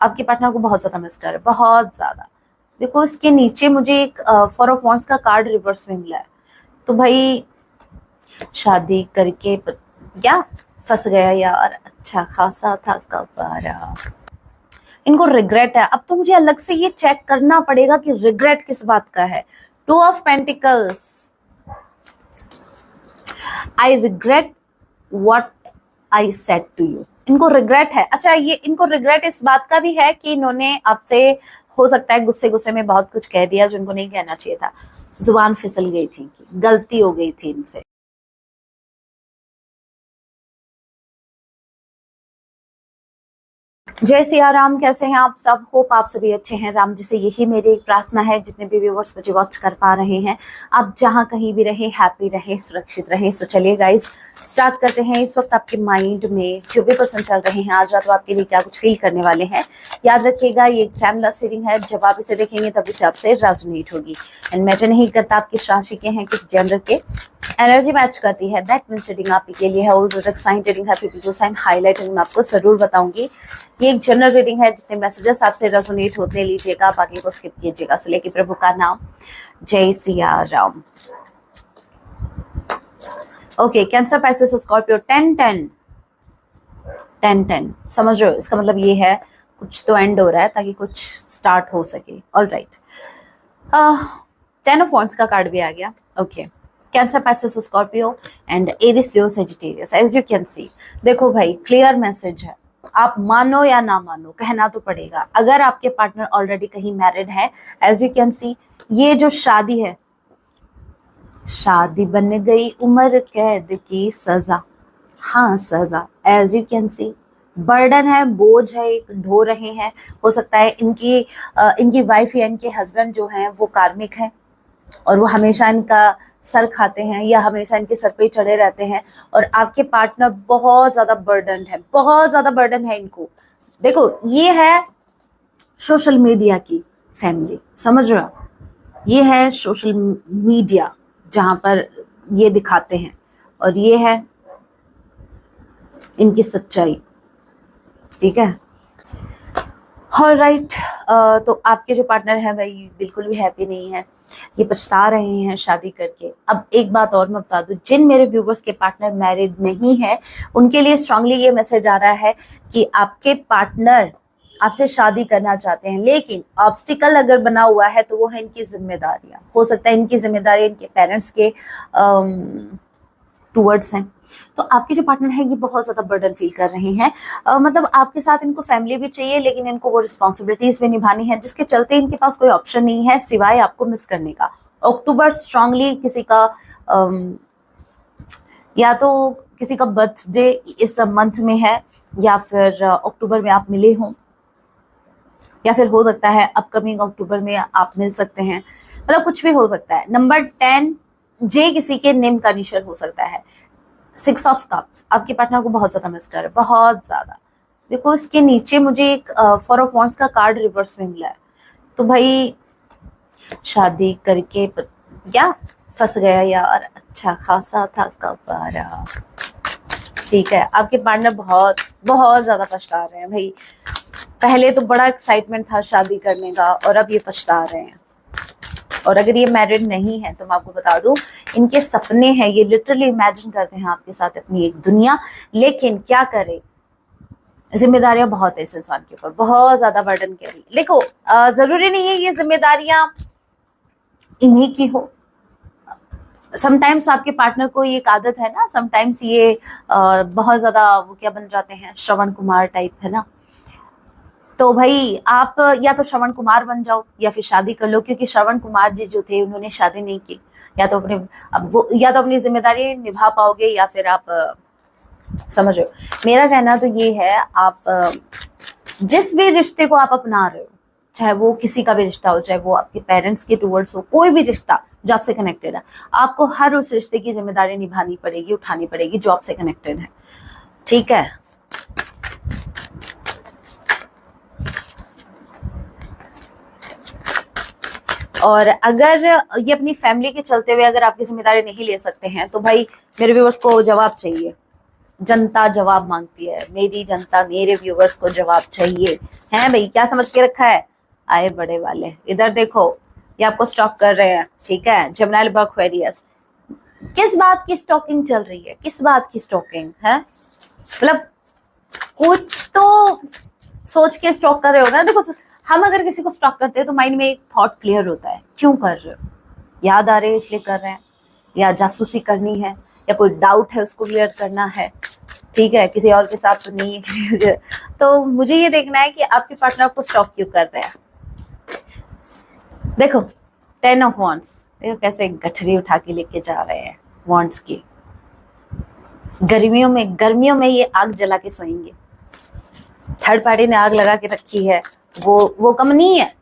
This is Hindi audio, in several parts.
आपके पार्टनर को बहुत ज्यादा मिस कर रहे हैं, बहुत ज्यादा। देखो इसके नीचे मुझे एक फोर ऑफ वांड्स का कार्ड रिवर्स में मिला है। तो भाई शादी करके क्या फंस गया यार, अच्छा खासा था कवारा। इनको रिग्रेट है। अब तो मुझे अलग से ये चेक करना पड़ेगा कि रिग्रेट किस बात का है। Two of pentacles, I regret what I said to you. इनको रिग्रेट है। अच्छा, ये इनको रिग्रेट इस बात का भी है कि इन्होंने आपसे हो सकता है गुस्से गुस्से में बहुत कुछ कह दिया जो इनको नहीं कहना चाहिए था। जुबान फिसल गई थी, गलती हो गई थी इनसे। जय सिया राम, कैसे हैं आप सब? होप आप सभी अच्छे हैं। राम जी से यही मेरी एक प्रार्थना है, जितने भी व्यूवर्स मुझे वॉच कर पा रहे हैं, आप जहां कहीं भी रहे हैप्पी रहे, सुरक्षित रहे। सो चलिए गाइस स्टार्ट करते हैं। इस वक्त आपके माइंड में जो भी पर्सन चल रहे हैं आज रात वो आपके लिए क्या कुछ फील करने वाले हैं, याद रखिएगा ये एक टाइमलेस रीडिंग है। जब आप इसे देखेंगे तब इसे आपसे रेजोनेट होगी। एंड मैटर नहीं करता आप किस राशि के हैं, किस जेंडर के, एनर्जी मैच करती है दैट मींस रीडिंग आपके लिए है। ऑल साइन रीडिंग है, फिर जो साइन हाईलाइट मैं आपको जरूर बताऊंगी। ये एक जनरल रीडिंग है, जितने मैसेजेस आपसे रेजोनेट होते लीजिएगा, आप आगे को स्किप कीजिएगा। सो लेके प्रभु का नाम, जय Siya Ram. Okay, Cancer, Pisces, Scorpio, 10-10 10-10 समझ रहे हो? इसका मतलब ये है कुछ तो एंड हो रहा है ताकि कुछ स्टार्ट हो सके। ऑल राइट, 10 ऑफ वांड्स का कार्ड भी आ गया। Okay, Cancer, Pisces, Scorpio and Aries, Leo, Sagittarius. As you can see, देखो भाई क्लियर मैसेज है। आप मानो या ना मानो, कहना तो पड़ेगा। अगर आपके पार्टनर ऑलरेडी कहीं मैरिड है, एज यू कैन सी, ये जो शादी है, शादी बन गई उम्र कैद की सजा। हाँ सजा, as you can see burden है, बोझ है, एक ढो रहे हैं। हो सकता है इनकी वाइफ या इनके हस्बैंड जो हैं वो कार्मिक हैं और वो हमेशा इनका सर खाते हैं या हमेशा इनके सर पे चढ़े रहते हैं। और आपके पार्टनर बहुत ज्यादा बर्डन है, बहुत ज्यादा बर्डन है इनको। देखो ये है सोशल मीडिया की फैमिली, समझ रहे हो? ये है सोशल मीडिया जहां पर ये दिखाते हैं, और ये है इनकी सच्चाई। ठीक है, ऑल राइट। तो आपके जो पार्टनर है भाई बिल्कुल भी हैप्पी नहीं है, ये पछता रहे हैं शादी करके। अब एक बात और मैं बता दूं, जिन मेरे व्यूवर्स के पार्टनर मैरिड नहीं है उनके लिए स्ट्रांगली ये मैसेज आ रहा है कि आपके पार्टनर आपसे शादी करना चाहते हैं, लेकिन ऑब्स्टिकल अगर बना हुआ है तो वो है इनकी जिम्मेदारियां। हो सकता है इनकी जिम्मेदारी इनके पेरेंट्स के टूवर्ड्स हैं। तो आपके जो पार्टनर है ये बहुत ज्यादा बर्डन फील कर रहे हैं। मतलब आपके साथ इनको फैमिली भी चाहिए, लेकिन इनको वो रिस्पॉन्सिबिलिटीज भी निभानी है, जिसके चलते इनके पास कोई ऑप्शन नहीं है सिवाय आपको मिस करने का। अक्टूबर स्ट्रांगली किसी का या तो किसी का बर्थडे इस मंथ में है, या फिर अक्टूबर में आप मिले हों, या फिर हो सकता है अपकमिंग अक्टूबर में आप मिल सकते हैं। मतलब कुछ भी हो सकता है। नंबर 10 जे किसी के नेम का निशान हो सकता है। 6 ऑफ कप्स, आपके पार्टनर को बहुत ज्यादा मिस कर रहे हैं, बहुत ज्यादा। देखो इसके नीचे मुझे एक 4 ऑफ वांड्स का कार्ड रिवर्स में मिला है। तो भाई शादी करके क्या फंस गया यार, अच्छा खासा था कवारा। ठीक है, आपके पार्टनर बहुत बहुत ज्यादा पछता रहे हैं भाई। पहले तो बड़ा एक्साइटमेंट था शादी करने का और अब ये पछता रहे हैं। और अगर ये मैरिड नहीं है तो मैं आपको बता दूं, इनके सपने हैं, ये लिटरली इमेजिन करते हैं आपके साथ अपनी एक दुनिया। लेकिन क्या करें, जिम्मेदारियां बहुत है इस इंसान के ऊपर, बहुत ज्यादा बर्डन कैरी। देखो जरूरी नहीं है ये जिम्मेदारियां इन्हीं की हो। समटाइम्स आपके पार्टनर को एक आदत है ना, समटाइम्स ये बहुत ज्यादा वो क्या बन जाते हैं, श्रवण कुमार टाइप, है ना। तो भाई आप या तो श्रवण कुमार बन जाओ या फिर शादी कर लो, क्योंकि श्रवण कुमार जी जो थे उन्होंने शादी नहीं की। या तो अपने अब वो या तो अपनी जिम्मेदारी निभा पाओगे या फिर आप समझ रहे हो। मेरा कहना तो ये है, आप जिस भी रिश्ते को आप अपना रहे हो, चाहे वो किसी का भी रिश्ता हो, चाहे वो आपके पेरेंट्स के टूवर्ड्स हो, कोई भी रिश्ता जो आपसे कनेक्टेड है, आपको हर उस रिश्ते की जिम्मेदारी निभानी पड़ेगी, उठानी पड़ेगी जो आपसे कनेक्टेड है। ठीक है, और अगर ये अपनी फैमिली के चलते हुए अगर आपकी जिम्मेदारी नहीं ले सकते हैं तो भाई मेरे व्यूअर्स को जवाब चाहिए। जनता जवाब मांगती है, मेरी जनता, मेरे व्यूवर्स को जवाब चाहिए। हैं भाई, क्या समझ के रखा है? आए बड़े वाले, इधर देखो, ये आपको स्टॉक कर रहे हैं, ठीक है। जमनाल बक्वेरियस, किस बात की स्टॉकिंग चल रही है? किस बात की स्टॉकिंग है? मतलब कुछ तो सोच के स्टॉक कर रहे हो ना। देखो, हम अगर किसी को स्टॉक करते हैं तो माइंड में एक थॉट क्लियर होता है, क्यों कर रहे हो? याद आ रहे हैं इसलिए कर रहे हैं, या जासूसी करनी है, या कोई डाउट है उसको क्लियर करना है, ठीक है, किसी और के साथ तो नहीं है। तो मुझे ये देखना है कि आपके पार्टनर आपको स्टॉक क्यों कर रहे हैं। देखो 10 ऑफ वॉन्ड्स, देखो कैसे गठरी उठा के लेके जा रहे हैं वॉन्ड्स की। गर्मियों में ये आग जला के सोएंगे। थर्ड पार्टी ने आग लगा के रखी है, वो कम नहीं है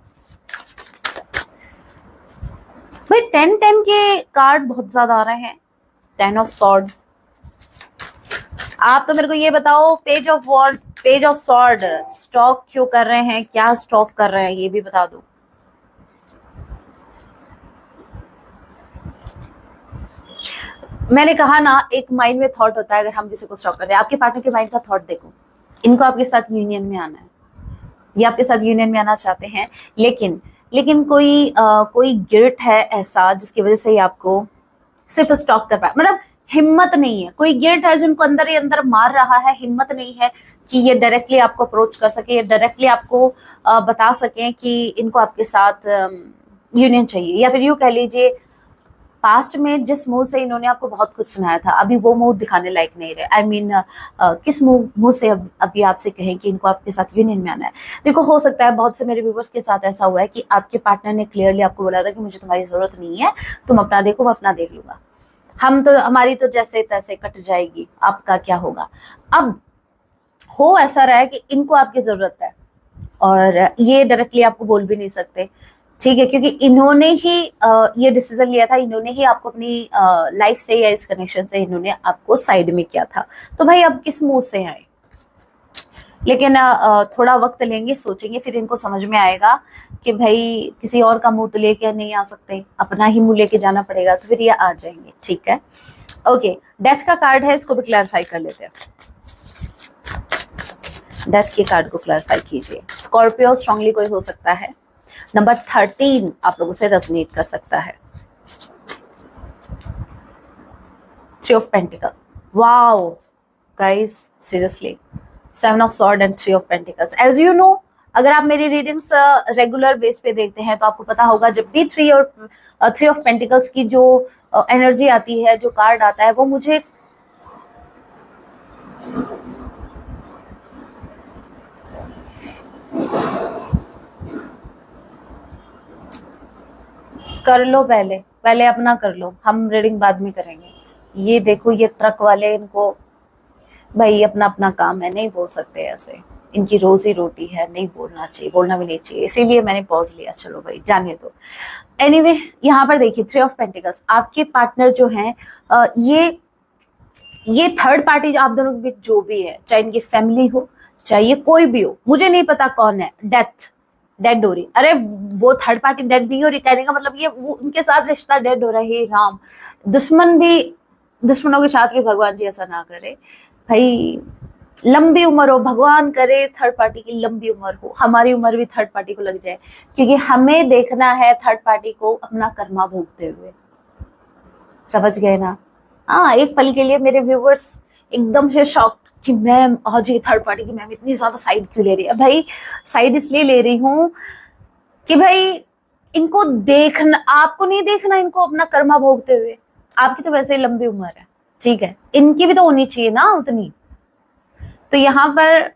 भाई। 10-10 के कार्ड बहुत ज्यादा आ रहे हैं। 10 ऑफ सॉर्ड, आप तो मेरे को ये बताओ, पेज ऑफ सॉर्ड स्टॉक क्यों कर रहे हैं? क्या स्टॉक कर रहे हैं ये भी बता दो। मैंने कहा ना, एक माइंड में थॉट होता है अगर हम किसी को स्टॉक करते हैं। आपके पार्टनर के माइंड का थॉट देखो, इनको आपके साथ यूनियन में आना है, ये आपके साथ यूनियन में आना चाहते हैं, लेकिन कोई गिल्ट है ऐसा जिसकी वजह से ये आपको सिर्फ स्टॉक कर पाए। मतलब हिम्मत नहीं है, कोई गिल्ट है जिनको अंदर ही अंदर मार रहा है, हिम्मत नहीं है कि ये डायरेक्टली आपको अप्रोच कर सके, ये डायरेक्टली आपको बता सकें कि इनको आपके साथ यूनियन चाहिए। या फिर यूं कह लीजिए, पास्ट में जिस मुंह से इन्होंने आपको बहुत कुछ सुनाया था, अभी वो मुंह दिखाने लायक नहीं रहे। आई मीन किस मुंह से अभी आपसे कहें कि इनको आपके साथ यूनियन में आना है। देखो, हो सकता है बहुत से मेरे व्यूवर्स के साथ ऐसा हुआ है कि आपके पार्टनर ने क्लियरली आपको बोला था कि मुझे तुम्हारी जरूरत नहीं है, तुम अपना देखो, मैं अपना देख लूंगा, हमारी तो जैसे तैसे कट जाएगी, आपका क्या होगा। अब हो ऐसा रहा है कि इनको आपकी जरूरत है, और ये डायरेक्टली आपको बोल भी नहीं सकते, ठीक है, क्योंकि इन्होंने ही ये डिसीजन लिया था, इन्होंने ही आपको अपनी लाइफ से या इस कनेक्शन से इन्होंने आपको साइड में किया था। तो भाई अब किस मुंह से आए? लेकिन थोड़ा वक्त लेंगे, सोचेंगे, फिर इनको समझ में आएगा कि भाई किसी और का मुंह तो लेके नहीं आ सकते, अपना ही मुंह लेके जाना पड़ेगा, तो फिर ये आ जाएंगे, ठीक है। ओके, डेथ का कार्ड है, इसको भी क्लैरिफाई कर लेते हैं। डेथ के कार्ड को क्लैरिफाई कीजिए। स्कॉर्पियो स्ट्रांगली कोई हो सकता है। नंबर 13 आप लोगों से रेजोनेट कर सकता है। 3 of pentacle, wow guys, seriously 7 of sword and 3 of pentacles. As you know, अगर आप मेरी रीडिंग्स रेगुलर बेस पे देखते हैं तो आपको पता होगा, जब भी 3 ऑफ पेंटिकल्स की जो एनर्जी आती है, जो कार्ड आता है, वो मुझे कर लो, पहले अपना कर लो, हम रीडिंग बाद में करेंगे। ये देखो, ये ट्रक वाले, इनको भाई अपना अपना काम है, नहीं बोल सकते ऐसे, इनकी रोजी रोटी है, नहीं बोलना चाहिए, बोलना भी नहीं चाहिए, इसीलिए मैंने पॉज लिया। चलो भाई, जाने दो। एनीवे, यहाँ पर देखिए 3 ऑफ पेंटिकल्स, आपके पार्टनर जो हैं, ये थर्ड पार्टी आप दोनों के बीच जो भी है, चाहे इनकी फैमिली हो, चाहे ये कोई भी हो, मुझे नहीं पता कौन है, डेड हो रही। अरे वो थर्ड पार्टी डेड नहीं हो रही, कहने का मतलब ये वो उनके साथ रिश्ता डेड हो रहा है। हे राम, दुश्मनों के साथ भी भगवान जी ऐसा ना करे भाई। लंबी उम्र हो, भगवान करे थर्ड पार्टी की लंबी उम्र हो, हमारी उम्र भी थर्ड पार्टी को लग जाए, क्योंकि हमें देखना है थर्ड पार्टी को अपना कर्मा भोगते हुए। समझ गए ना? हाँ, एक पल के लिए मेरे व्यूवर्स एकदम से शॉक कि मैम आज ये थर्ड पार्टी की मैम इतनी ज्यादा साइड क्यों ले रही है। भाई साइड इसलिए ले रही हूँ कि भाई इनको देखना, आपको नहीं देखना इनको अपना कर्मा भोगते हुए। आपकी तो वैसे ही लंबी उम्र है, ठीक है, इनकी भी तो होनी चाहिए ना उतनी। तो यहाँ पर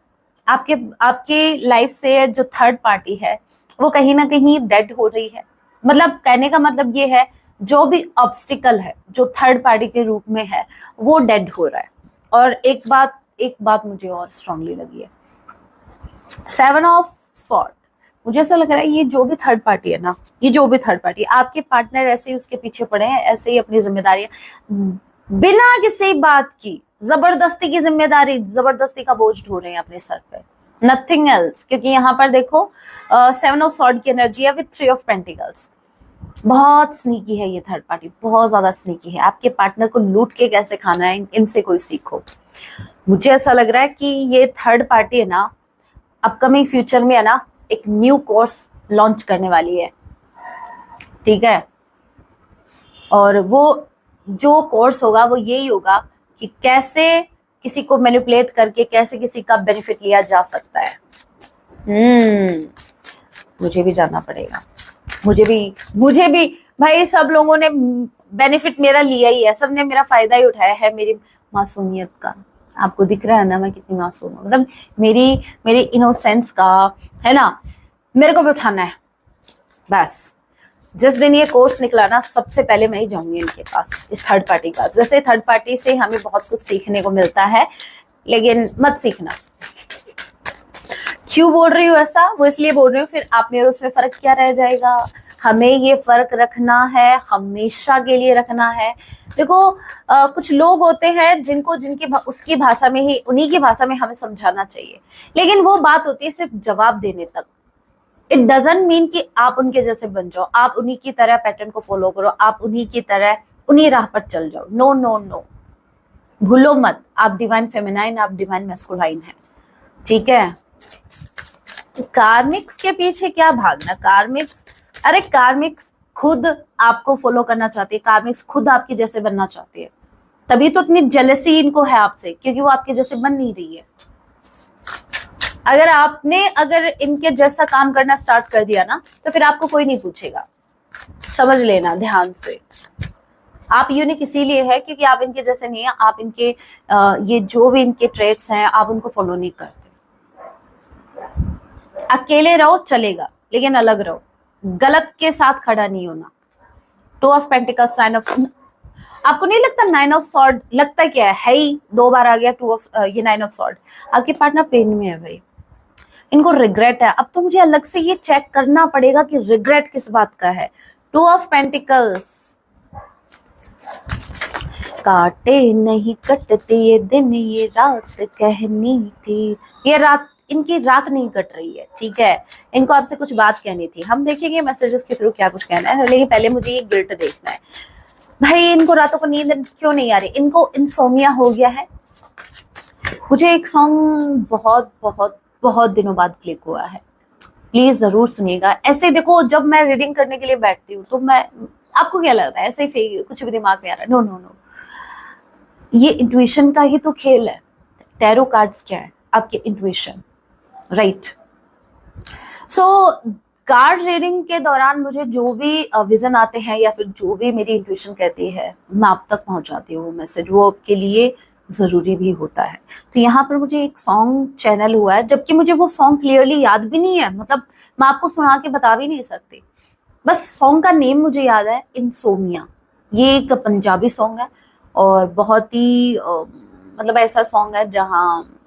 आपके लाइफ से जो थर्ड पार्टी है वो कहीं ना कहीं डेड हो रही है। मतलब कहने का मतलब ये है, जो भी ऑब्स्टिकल है जो थर्ड पार्टी के रूप में है वो डेड हो रहा है। और एक बात मुझे और स्ट्रांगली लगी है, 7 ऑफ सॉर्ड, मुझे ऐसा लग रहा है ये जो भी थर्ड पार्टी है ना, ये जो भी थर्ड पार्टी, आपके पार्टनर ऐसे ही उसके पीछे पड़े हैं, ऐसे ही अपनी जिम्मेदारियां बिना किसी बात की, जबरदस्ती की जिम्मेदारी, जबरदस्ती का बोझ ढो रहे हैं अपने सर पे, नथिंग एल्स। क्योंकि यहाँ पर देखो 7 ऑफ सॉर्ड की एनर्जी है विद 3 ऑफ पेंटिकल्स। बहुत स्नीकी है ये थर्ड पार्टी, बहुत ज्यादा स्नीकी है। आपके पार्टनर को लूट के कैसे खाना है, इनसे कोई सीखो। मुझे ऐसा लग रहा है कि ये थर्ड पार्टी है ना, अपकमिंग फ्यूचर में है ना, एक न्यू कोर्स लॉन्च करने वाली है, ठीक है। और वो जो कोर्स होगा वो यही होगा कि कैसे किसी को मैनिपुलेट करके कैसे किसी का बेनिफिट लिया जा सकता है। मुझे भी जानना पड़ेगा, मुझे भी भाई, सब लोगों ने बेनिफिट मेरा लिया ही है, सबने मेरा फायदा ही उठाया है मेरी मासूमियत का। आपको दिख रहा है ना मैं कितनी मासूम हूँ, मतलब मेरी इनोसेंस का, है ना। मेरे को भी उठाना है बस। जिस दिन ये कोर्स निकला ना, सबसे पहले मैं ही जाऊंगी इनके पास, इस थर्ड पार्टी के पास। वैसे थर्ड पार्टी से हमें बहुत कुछ सीखने को मिलता है, लेकिन मत सीखना। क्यों बोल रही हूँ ऐसा? वो इसलिए बोल रही हूँ, फिर आप मेरे उसमें फर्क क्या रह जाएगा। हमें ये फर्क रखना है, हमेशा के लिए रखना है। देखो कुछ लोग होते हैं जिनको उसकी भाषा में ही, उन्हीं की भाषा में हमें समझाना चाहिए, लेकिन वो बात होती है सिर्फ जवाब देने तक। इट डजंट मीन कि आप उनके जैसे बन जाओ, आप उन्हीं की तरह पैटर्न को फॉलो करो, आप उन्हीं की तरह उन्हीं राह पर चल जाओ। नो नो नो, भूलो मत, आप डिवाइन फेमिनाइन, आप डिवाइन मैस्कुलाइन है, ठीक है। कार्मिक्स के पीछे क्या भागना। कार्मिक्स खुद आपको फॉलो करना चाहती है, कार्मिक्स खुद आपके जैसे बनना चाहती है, तभी तो इतनी जेलसी इनको है आपसे, क्योंकि वो आपके जैसे बन नहीं रही है। अगर इनके जैसा काम करना स्टार्ट कर दिया ना, तो फिर आपको कोई नहीं पूछेगा। समझ लेना ध्यान से। आप यूनिक इसीलिए है क्योंकि आप इनके जैसे नहीं है, आप इनके ये जो भी इनके ट्रेट्स हैं आप उनको फॉलो नहीं करते। अकेले रहो चलेगा, लेकिन अलग रहो, गलत के साथ खड़ा नहीं होना। 2 ऑफ पेंटिकल्स, 9 ऑफ, आपको नहीं लगता 9 ऑफ सॉर्ड लगता क्या है ही 2 बार आ गया 2 ऑफ, ये 9 ऑफ सॉर्ड। आपके पार्टनर पेन में है भाई, इनको रिग्रेट है। अब तो मुझे अलग से ये चेक करना पड़ेगा कि रिग्रेट किस बात का है। 2 ऑफ पेंटिकल्स, काटे नहीं कटते ये दिन, ये रात कहनी थी। ये रात, इनकी रात नहीं कट रही है, ठीक है। इनको आपसे कुछ बात कहनी थी, हम देखेंगे मैसेजेस के थ्रू क्या कुछ कहना है, लेकिन पहले मुझे ये गिल्ट देखना है। भाई इनको रातों को नींद क्यों नहीं आ रही, इनको इंसोमिया हो गया है। मुझे एक सॉन्ग बहुत बहुत बहुत दिनों बाद क्लिक हुआ है, प्लीज जरूर सुनिएगा। ऐसे देखो, जब मैं रीडिंग करने के लिए बैठती हूँ तो मैं, आपको क्या लगता है ऐसे ही कुछ भी दिमाग में आ रहा है? नो नो नो, ये इंट्यूशन का ही तो खेल है। टैरो कार्ड्स क्या है? आपके इंट्यूशन, राइट। सो कार्ड रीडिंग के दौरान मुझे जो भी विजन आते हैं या फिर जो भी मेरी इंट्यूशन कहती है, मैं आप तक पहुंचाती हूँ वो मैसेज, वो आपके लिए जरूरी भी होता है। तो यहाँ पर मुझे एक सॉन्ग चैनल हुआ है, जबकि मुझे वो सॉन्ग क्लियरली याद भी नहीं है, मतलब मैं आपको सुना के बता भी नहीं सकती। बस सॉन्ग का नेम मुझे याद है, इंसोमिया। ये एक पंजाबी सॉन्ग है और बहुत ही मतलब ऐसा सॉन्ग है जहाँ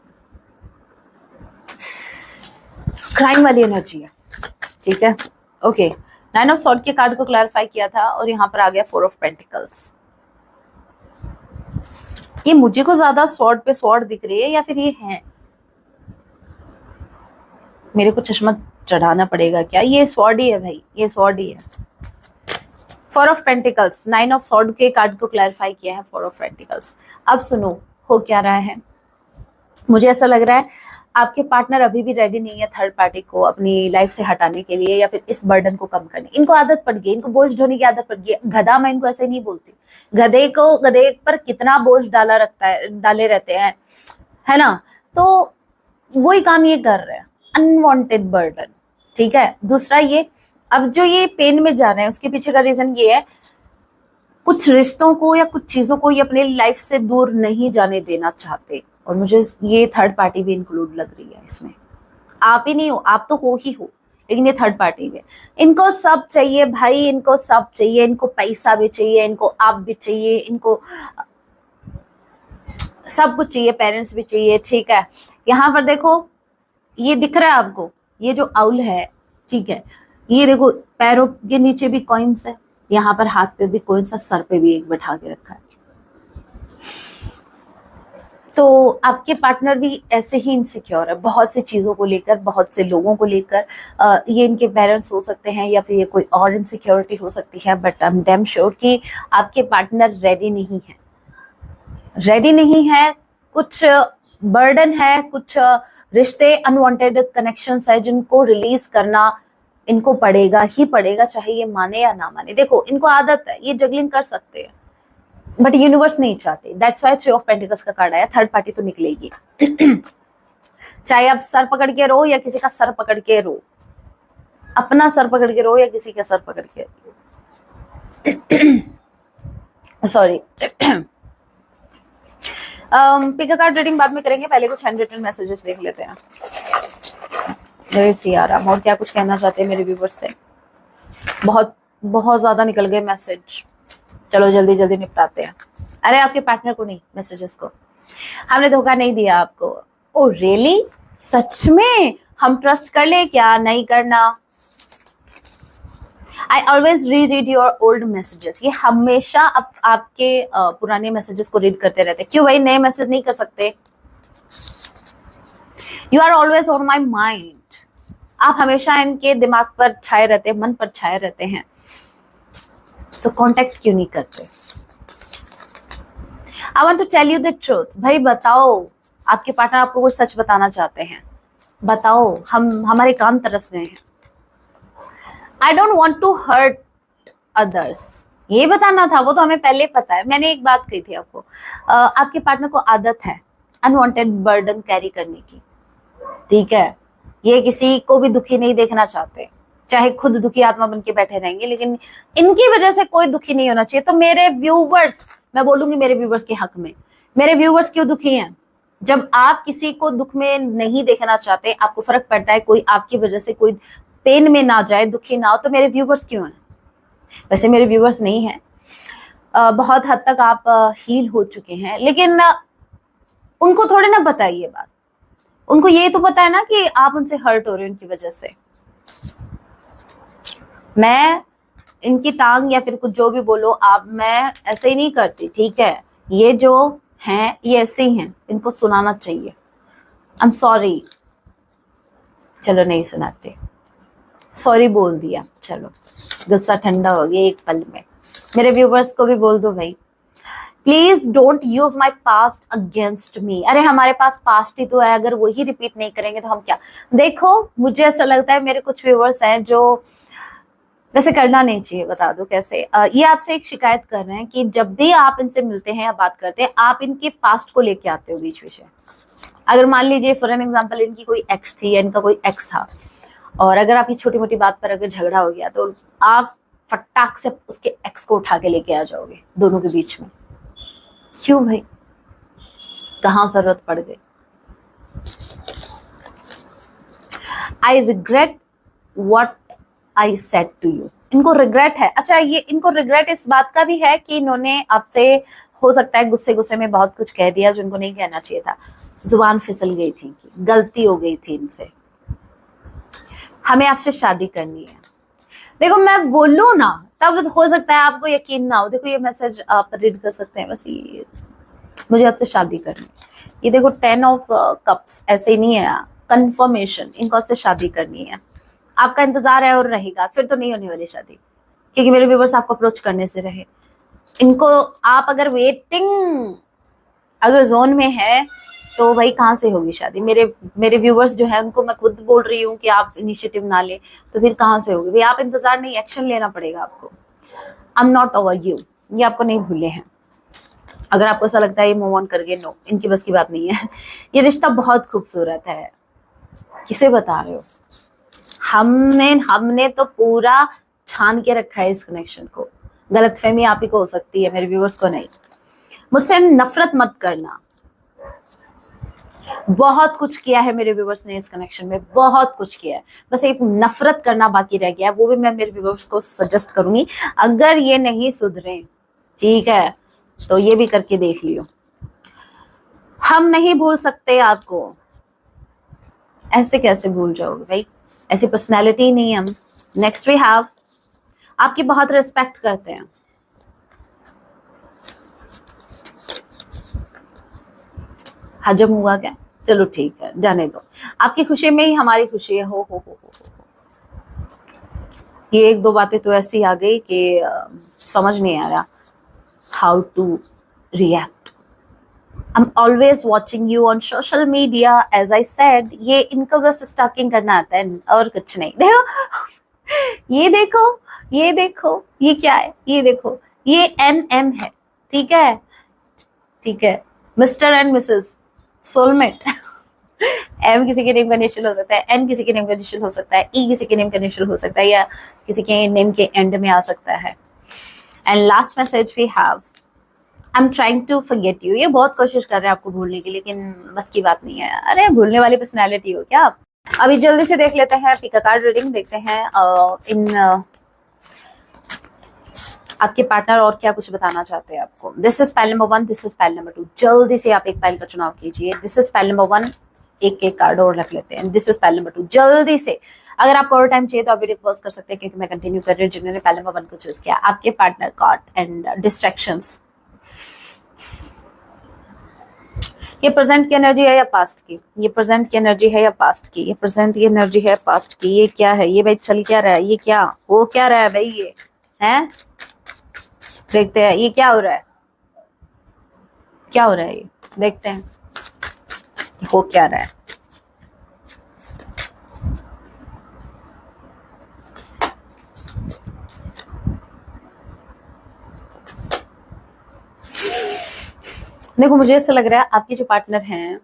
क्राइम वाली एनर्जी है, ठीक है। ओके, 9 ऑफ सॉर्ड के कार्ड को क्लैरिफाई किया था और यहाँ पर आ गया 4 ऑफ पेंटिकल्स। ये मुझे को ज्यादा स्वॉर्ड पे स्वॉर्ड दिख रही है या फिर ये है? मेरे को चश्मा चढ़ाना पड़ेगा क्या? ये स्वॉर्ड ही है भाई, ये स्वॉर्ड ही है। 4 ऑफ पेंटिकल्स, 9 ऑफ स्वॉर्ड के कार्ड को क्लैरिफाई किया है 4 ऑफ पेंटिकल्स। अब सुनो हो क्या रहा है। मुझे ऐसा लग रहा है आपके पार्टनर अभी भी रेडी नहीं है थर्ड पार्टी को अपनी लाइफ से हटाने के लिए या फिर इस बर्डन को कम करने। इनको आदत पड़ गई, इनको बोझ ढोने की आदत पड़ गई। गधा, मैं इनको ऐसे नहीं बोलती, गधे पर कितना बोझ डाले रहते हैं, है ना। तो वही काम ये कर रहे हैं, अनवांटेड बर्डन, ठीक है। दूसरा ये, अब जो ये पेन में जा रहे हैं उसके पीछे का रीजन ये है, कुछ रिश्तों को या कुछ चीजों को ये अपने लाइफ से दूर नहीं जाने देना चाहते। और मुझे ये थर्ड पार्टी भी इंक्लूड लग रही है इसमें। आप ही नहीं हो, आप तो हो ही हो, लेकिन ये थर्ड पार्टी भी। इनको सब चाहिए भाई, इनको सब चाहिए, इनको पैसा भी चाहिए, इनको आप भी चाहिए, इनको सब कुछ चाहिए, पेरेंट्स भी चाहिए, ठीक है। यहाँ पर देखो, ये दिख रहा है आपको, ये जो आउल है, ठीक है, ये देखो पैरों के नीचे भी कॉइन्स है, यहाँ पर हाथ पे भी कॉइन्स है, सर पे भी एक बैठा के रखा है। तो आपके पार्टनर भी ऐसे ही इनसिक्योर है बहुत सी चीजों को लेकर, बहुत से लोगों को लेकर। ये इनके पेरेंट्स हो सकते हैं या फिर ये कोई और इनसिक्योरिटी हो सकती है, but I am damn sure कि आपके पार्टनर रेडी नहीं है, रेडी नहीं है। कुछ बर्डन है, कुछ रिश्ते, अनवांटेड कनेक्शंस है जिनको रिलीज करना इनको पड़ेगा ही पड़ेगा, चाहे ये माने या ना माने। देखो इनको आदत है, ये जगलिंग कर सकते हैं, बट यूनिवर्स नहीं चाहते। दैट्स व्हाई 3 ऑफ पेंटिकल्स का कार्ड आया, थर्ड पार्टी तो निकलेगी। चाहे आप सर पकड़ के रो या किसी का सर पकड़ के रो, अपना सर पकड़ के रो या किसी का सर पकड़ के sorry. Pick a card reading बाद में करेंगे, पहले कुछ हैंड रिटन मैसेजेस देख लेते हैं। सियाराम, और क्या कुछ कहना चाहते हैं मेरे व्यूवर्स से? बहुत बहुत ज्यादा निकल गए मैसेज, चलो जल्दी जल्दी निपटाते हैं। अरे आपके पार्टनर को नहीं, मैसेजेस को। हमने धोखा नहीं दिया आपको। ओ रियली, सच में? हम ट्रस्ट कर ले क्या? नहीं करना। आई ऑलवेज री रीड योर ओल्ड मैसेजेस। ये हमेशा आपके पुराने मैसेजेस को रीड करते रहते। क्यों भाई, नए मैसेज नहीं कर सकते? You are always on my mind. आप हमेशा इनके दिमाग पर छाए रहते हैं, मन पर छाए रहते हैं, तो कांटेक्ट क्यों नहीं करते? I want to tell you the truth. भाई बताओ, आपके पार्टनर आपको कुछ सच बताना चाहते हैं, बताओ। हमारे कान तरस गए हैं। I don't want to hurt others, ये बताना था, वो तो हमें पहले पता है। मैंने एक बात कही थी आपको, आपके पार्टनर को आदत है अनवांटेड बर्डन कैरी करने की, ठीक है? ये किसी को भी दुखी नहीं देखना चाहते, चाहे खुद दुखी आत्मा बन के बैठे रहेंगे, लेकिन इनकी वजह से कोई दुखी नहीं होना चाहिए। तो मेरे व्यूवर्स, मैं बोलूंगी मेरे व्यूवर्स के हक में, मेरे व्यूवर्स क्यों दुखी हैं? जब आप किसी को दुख में नहीं देखना चाहते, आपको फर्क पड़ता है कोई आपकी वजह से कोई पेन में ना जाए, दुखी ना हो, तो मेरे व्यूवर्स क्यों हैं? वैसे मेरे व्यूवर्स नहीं है, बहुत हद तक आप हील हो चुके हैं, लेकिन उनको थोड़े ना पता है ये बात। उनको ये तो पता है ना कि आप उनसे हर्ट हो रहे हो उनकी वजह से। मैं इनकी टांग या फिर कुछ जो भी बोलो आप, मैं ऐसे ही नहीं करती, ठीक है? ये जो हैं ये ऐसे ही हैं, इनको सुनाना चाहिए। आई एम सॉरी, चलो नहीं सुनाते, सॉरी बोल दिया, चलो गुस्सा ठंडा हो गया एक पल में। मेरे व्यूवर्स को भी बोल दो भाई, please don't use my past against me. अरे हमारे पास पास्ट ही तो है, अगर वही रिपीट नहीं करेंगे तो हम क्या? देखो मुझे ऐसा लगता है, मेरे कुछ व्यूवर्स हैं जो, वैसे करना नहीं चाहिए, बता दो कैसे। ये आपसे एक शिकायत कर रहे हैं कि जब भी आप इनसे मिलते हैं या बात करते हैं, आप इनके पास्ट को लेके आते हो बीच बीच में। अगर मान लीजिए फॉर एन एग्जाम्पल इनकी कोई एक्स थी या इनका कोई एक्स था, और अगर आपकी छोटी मोटी बात पर अगर झगड़ा हो गया तो आप फटाक से उसके एक्स को उठा के लेके आ जाओगे दोनों के बीच में। क्यों भाई, कहाँ जरूरत पड़ गई? I regret what I said to you. इनको रिग्रेट है। अच्छा, ये इनको रिग्रेट इस बात का भी है कि इन्होंने आपसे, हो सकता है गुस्से गुस्से में बहुत कुछ कह दिया जो इनको नहीं कहना चाहिए था, जुबान फिसल गई थी, गलती हो गई थी इनसे। हमें आपसे शादी करनी है। देखो मैं बोलूं ना, तब हो सकता है आपको यकीन ना हो। देखो ये मैसेज आप रीड कर सकते हैं, बस ये, मुझे आपसे शादी करनी है। ये देखो 10 ऑफ कप्स, ऐसे ही नहीं है, कंफर्मेशन, इनको आपसे शादी करनी है। आपका इंतजार है और रहेगा, फिर तो नहीं होने वाली शादी, क्योंकि मेरे व्यूवर्स आपको अप्रोच करने से रहे। इनको आप अगर वेटिंग अगर जोन में है तो भाई कहाँ से होगी शादी? मेरे व्यूवर्स जो है उनको मैं खुद बोल रही हूँ कि आप इनिशिएटिव ना ले, तो फिर कहाँ से होगी भाई? आप इंतजार नहीं, एक्शन लेना पड़ेगा आपको। I am not over you, ये आपको नहीं भूले हैं। अगर आपको ऐसा लगता है ये मूव ऑन कर गए, नो, इनकी बस की बात नहीं है। ये रिश्ता बहुत खूबसूरत है, किसे बता रहे हो? हमने तो पूरा छान के रखा है इस कनेक्शन को। गलतफहमी आप ही को हो सकती है, मेरे व्यूवर्स को नहीं। मुझसे नफरत मत करना। बहुत कुछ किया है मेरे व्यूवर्स ने इस कनेक्शन में, बहुत कुछ किया है, बस एक नफरत करना बाकी रह गया है। वो भी मैं मेरे व्यूवर्स को सजेस्ट करूंगी, अगर ये नहीं सुधरे, ठीक है, तो ये भी करके देख लियो। हम नहीं भूल सकते आपको। ऐसे कैसे भूल जाओगे भाई? ऐसी पर्सनैलिटी नहीं है हम। नेक्स्ट वी हैव, आपकी बहुत रिस्पेक्ट करते हैं। हजम हुआ क्या? चलो ठीक है, जाने दो। आपकी खुशी में ही हमारी खुशी है। हो। ये एक दो बातें तो ऐसी आ गई कि समझ नहीं आ रहा how to react. I'm always watching you on social media, as I said. ये इनको बस स्टॉकिंग करना आता है और कुछ नहीं। देखो ये देखो, ये देखो, ये क्या है, ये देखो, ये MM है, ठीक है, ठीक है, mister and Mrs soulmate. M किसी के नेम का इनिशियल हो सकता है, N किसी के नेम का इनिशियल हो सकता है, E किसी के नेम का इनिशियल हो सकता है, या किसी के नेम के एंड में आ सकता है। And last message we have, I am trying to forget you. ये बहुत कोशिश कर रहे हैं आपको भूलने की, लेकिन बस की बात नहीं है। अरे भूलने वाली पर्सनैलिटी हो क्या आप? अभी जल्दी से देख लेते हैं पिक अ कार्ड रीडिंग, देखते हैं आपके पार्टनर और क्या कुछ बताना चाहते हैं आपको। This is pile number 1, this is pile number 2। जल्दी से आप एक पाइल का चुनाव कीजिए। दिस इज पाइल नंबर 1, एक कार्ड और रख लेते हैं। दिस इज पाइल नंबर 2, जल्दी से। अगर आपको और टाइम चाहिए तो आप वीडियो पॉज कर सकते हैं, क्योंकि मैं कंटिन्यू कर रही हूँ। जिन्होंने पाइल नंबर 1 को चूज किया, आपके पार्टनर कॉट एंड डिस्ट्रैक्शंस। ये प्रेजेंट की एनर्जी है या पास्ट की? ये प्रेजेंट की एनर्जी है या पास्ट की? ये प्रेजेंट की एनर्जी है पास्ट की? ये क्या है? ये भाई चल क्या रहा है? ये क्या हो क्या रहा है भाई? ये है, देखते हैं ये क्या हो रहा है, क्या हो रहा है, ये देखते हैं हो क्या रहा है। देखो मुझे ऐसा लग रहा है आपके जो पार्टनर हैं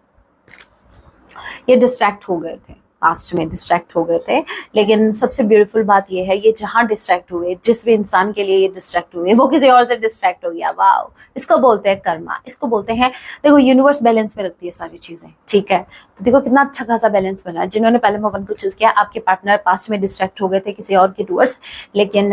ये डिस्ट्रैक्ट हो गए थे, पास्ट में डिस्ट्रैक्ट हो गए थे। लेकिन सबसे ब्यूटीफुल बात ये है, ये जहां डिस्ट्रैक्ट हुए, जिस भी इंसान के लिए ये डिस्ट्रैक्ट हुए, वो किसी और से डिस्ट्रैक्ट हो गया। वाओ, इसको बोलते हैं कर्मा, इसको बोलते हैं। देखो यूनिवर्स बैलेंस में रखती है सारी चीजें, ठीक है। तो देखो कितना अच्छा खासा बैलेंस बना है। जिन्होंने पहले मोहन को चूज किया, आपके पार्टनर पास्ट में डिस्ट्रैक्ट हो गए थे किसी और के टूवर्ड्स, लेकिन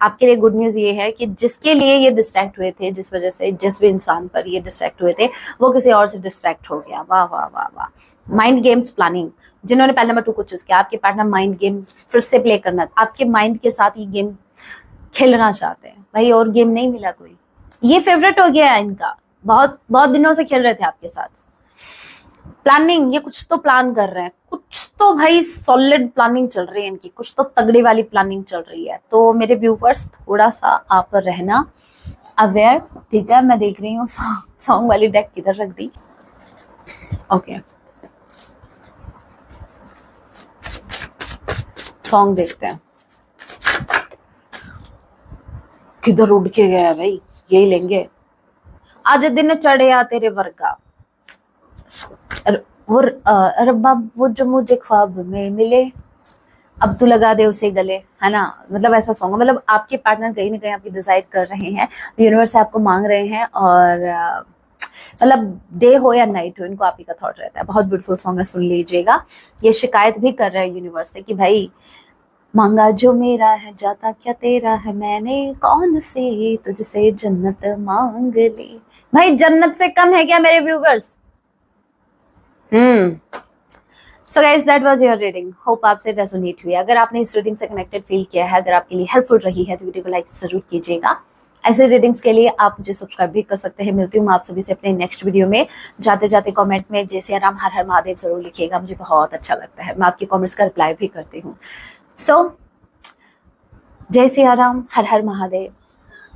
आपके लिए गुड न्यूज ये है कि जिसके लिए ये डिस्ट्रैक्ट हुए थे, जिस वजह से जिस भी इंसान पर ये डिस्ट्रैक्ट हुए थे, वो किसी और से डिस्ट्रैक्ट हो गया। वाह वाह वाह वाह। माइंड गेम्स प्लानिंग, जिन्होंने पहले नंबर 2 को चूज किया, आपके पार्टनर माइंड गेम फिर से प्ले करना, आपके माइंड के साथ ये गेम खेलना चाहते हैं। भाई और गेम नहीं मिला कोई, ये फेवरेट हो गया है इनका, बहुत बहुत दिनों से खेल रहे थे आपके साथ। प्लानिंग, ये कुछ तो प्लान कर रहे हैं, कुछ तो भाई सॉलिड प्लानिंग चल रही है इनकी, कुछ तो तगड़ी वाली प्लानिंग चल रही है। तो मेरे व्यूवर्स थोड़ा सा आप रहना अवेयर, ठीक है। मैं देख रही हूँ सॉन्ग वाली डेक किधर रख दी। ओके, सॉन्ग देखते हैं किधर उड़ के गया भाई, यही लेंगे। आज दिन चढ़िया तेरे वर्गा, रब्बाब वो जो मुझे ख्वाब में मिले, अब तू लगा दे उसे गले, है ना। मतलब ऐसा सॉन्ग, मतलब आपके पार्टनर कहीं ना कहीं आपकी डिसाइड कर रहे हैं, यूनिवर्स से आपको मांग रहे हैं, और मतलब डे हो या नाइट हो, इनको आप ही का थॉट रहता है। बहुत ब्यूटीफुल सॉन्ग है, सुन लीजिएगा। ये शिकायत भी कर रहे हैं यूनिवर्स से कि भाई मांगा जो मेरा है जाता क्या तेरा है, मैंने कौन सी तुझसे जन्नत मांग ली। भाई जन्नत से कम है क्या मेरे viewers? So guys that was your reading, hope आपसे रेजोनेट हुई। अगर आपने इस रीडिंग से कनेक्टेड फील किया है, अगर आपके लिए हेल्पफुल रही है, तो वीडियो को लाइक जरूर कीजिएगा। ऐसे रीडिंग्स के लिए आप मुझे सब्सक्राइब भी कर सकते हैं। मिलती हूँ आप सभी से अपने नेक्स्ट वीडियो में। जाते जाते कमेंट में जय सिया राम हर हर महादेव जरूर लिखिएगा, मुझे बहुत अच्छा लगता है, मैं आपके कमेंट्स का रिप्लाई भी करती हूँ। सो जय सिया राम हर हर महादेव।